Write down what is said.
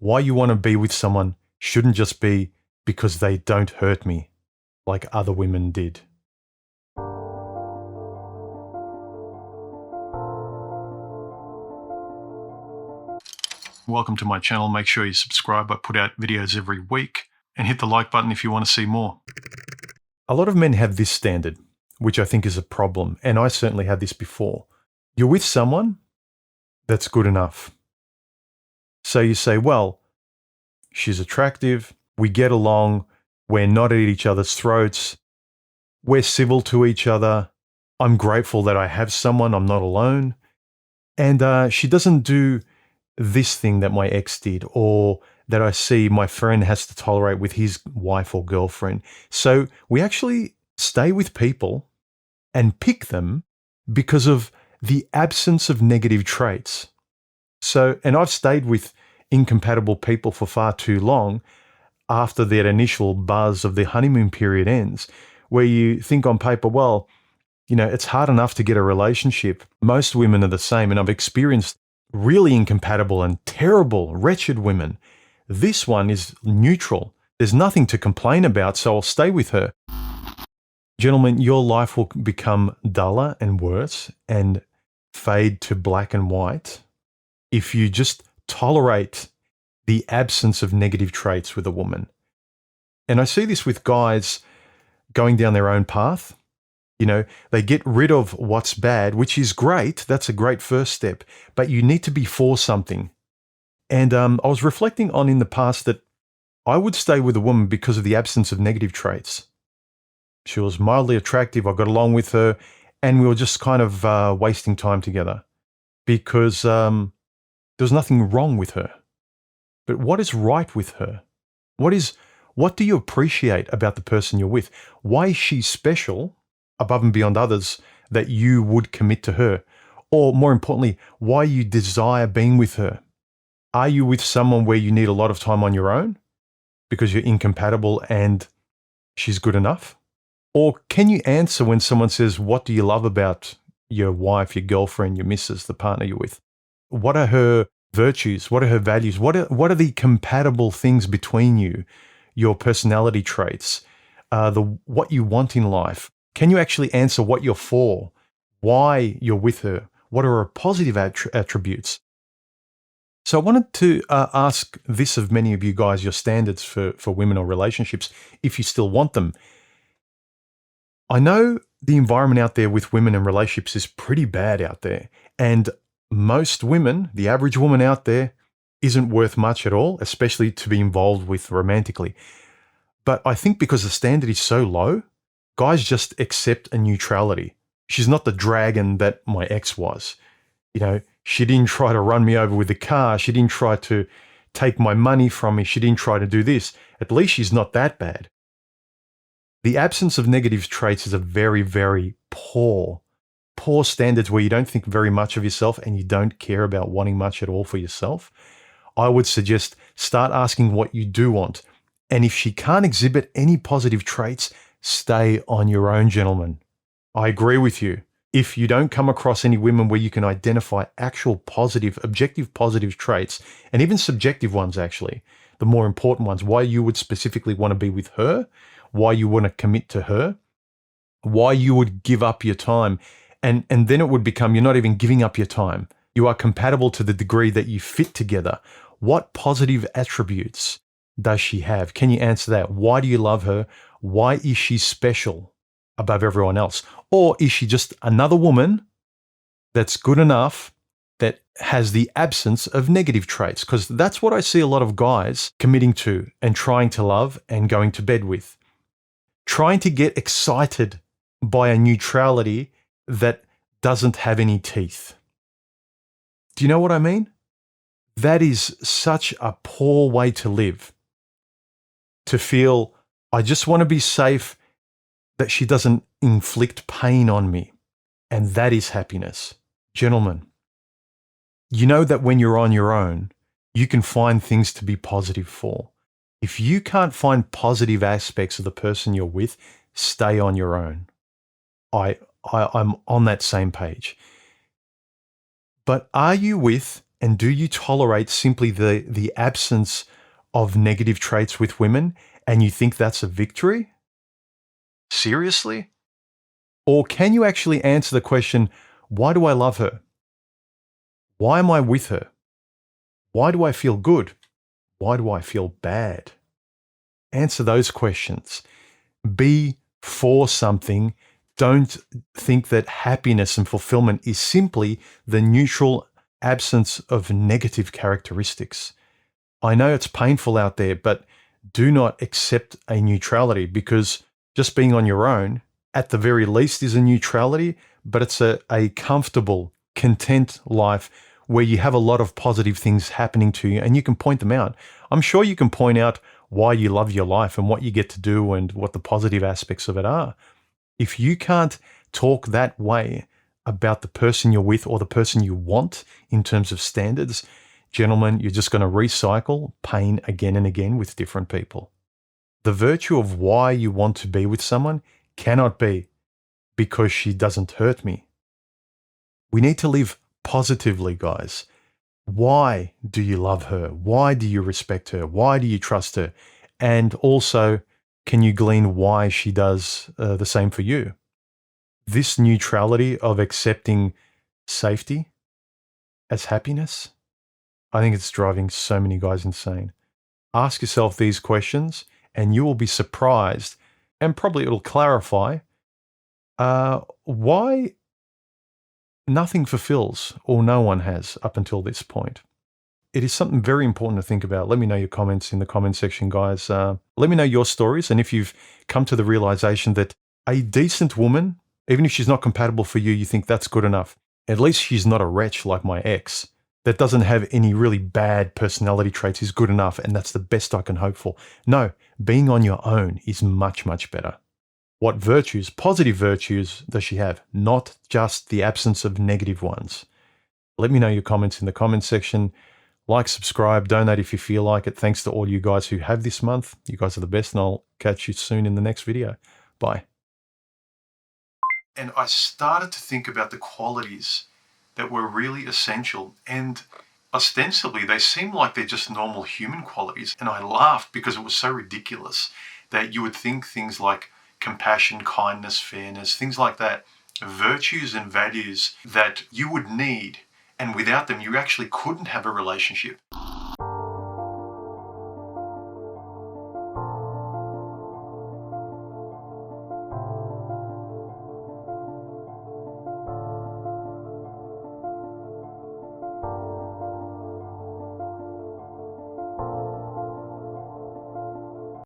Why you want to be with someone shouldn't just be because they don't hurt me like other women did. Welcome to my channel. Make sure you subscribe. I put out videos every week, and hit the like button if you want to see more. A lot of men have this standard, which I think is a problem, and I certainly had this before. You're with someone, that's good enough. So you say, well, she's attractive, we get along, we're not at each other's throats, we're civil to each other, I'm grateful that I have someone, I'm not alone, and she doesn't do this thing that my ex did, or that I see my friend has to tolerate with his wife or girlfriend. So we actually stay with people and pick them because of the absence of negative traits. So, and I've stayed with incompatible people for far too long after that initial buzz of the honeymoon period ends, where you think on paper, well, you know, it's hard enough to get a relationship. Most women are the same, and I've experienced really incompatible and terrible, wretched women. This one is neutral. There's nothing to complain about, so I'll stay with her. Gentlemen, your life will become duller and worse and fade to black and white if you just tolerate the absence of negative traits with a woman. And I see this with guys going down their own path. You know, they get rid of what's bad, which is great. That's a great first step. But you need to be for something. And I was reflecting on in the past that I would stay with a woman because of the absence of negative traits. She was mildly attractive. I got along with her, and we were just kind of wasting time together because there was nothing wrong with her. But what is right with her? What do you appreciate about the person you're with? Why is she special above and beyond others that you would commit to her? Or more importantly, why you desire being with her? Are you with someone where you need a lot of time on your own because you're incompatible and she's good enough? Or can you answer when someone says, what do you love about your wife, your girlfriend, your missus, the partner you're with? What are her virtues? What are her values? What are the compatible things between you? Your personality traits, what you want in life. Can you actually answer what you're for? Why you're with her? What are her positive attributes? So I wanted to ask this of many of you guys, your standards for women or relationships, if you still want them. I know the environment out there with women and relationships is pretty bad out there. And most women, the average woman out there, isn't worth much at all, especially to be involved with romantically. But I think because the standard is so low, guys just accept a neutrality. She's not the dragon that my ex was. You know, she didn't try to run me over with the car. She didn't try to take my money from me. She didn't try to do this. At least she's not that bad. The absence of negative traits is a very, very poor standards where you don't think very much of yourself and you don't care about wanting much at all for yourself. I would suggest start asking what you do want. And if she can't exhibit any positive traits, stay on your own, gentlemen. I agree with you. If you don't come across any women where you can identify actual positive, objective positive traits, and even subjective ones actually, the more important ones, why you would specifically want to be with her, why you want to commit to her, why you would give up your time, and then it would become you're not even giving up your time. You are compatible to the degree that you fit together. What positive attributes does she have? Can you answer that? Why do you love her? Why is she special above everyone else? Or is she just another woman that's good enough that has the absence of negative traits? Because that's what I see a lot of guys committing to and trying to love and going to bed with. Trying to get excited by a neutrality that doesn't have any teeth. Do you know what I mean? That is such a poor way to live. To feel, I just want to be safe, that she doesn't inflict pain on me. And that is happiness. Gentlemen, you know that when you're on your own, you can find things to be positive for. If you can't find positive aspects of the person you're with, stay on your own. I'm on that same page. But are you with And do you tolerate simply the absence of negative traits with women and you think that's a victory? Seriously? Or can you actually answer the question, why do I love her? Why am I with her? Why do I feel good? Why do I feel bad? Answer those questions. Be for something. Don't think that happiness and fulfillment is simply the neutral absence of negative characteristics. I know it's painful out there, but do not accept a neutrality, because just being on your own, at the very least, is a neutrality, but it's a comfortable, content life where you have a lot of positive things happening to you and you can point them out. I'm sure you can point out why you love your life and what you get to do and what the positive aspects of it are. If you can't talk that way about the person you're with or the person you want in terms of standards, gentlemen, you're just going to recycle pain again and again with different people. The virtue of why you want to be with someone cannot be because she doesn't hurt me. We need to live positively, guys. Why do you love her? Why do you respect her? Why do you trust her? And also, can you glean why she does the same for you? This neutrality of accepting safety as happiness, I think it's driving so many guys insane. Ask yourself these questions and you will be surprised, and probably it'll clarify why nothing fulfills or no one has up until this point. It is something very important to think about. Let me know your comments in the comment section, guys. Let me know your stories, and if you've come to the realization that a decent woman, even if she's not compatible for you, you think that's good enough. At least she's not a wretch like my ex that doesn't have any really bad personality traits is good enough, and that's the best I can hope for. No, being on your own is much, much better. What virtues, positive virtues, does she have? Not just the absence of negative ones. Let me know your comments in the comment section. Like, subscribe, donate if you feel like it. Thanks to all you guys who have this month. You guys are the best, and I'll catch you soon in the next video. Bye. And I started to think about the qualities that were really essential, and ostensibly they seem like they're just normal human qualities. And I laughed because it was so ridiculous that you would think things like compassion, kindness, fairness, things like that, virtues and values that you would need, and without them you actually couldn't have a relationship.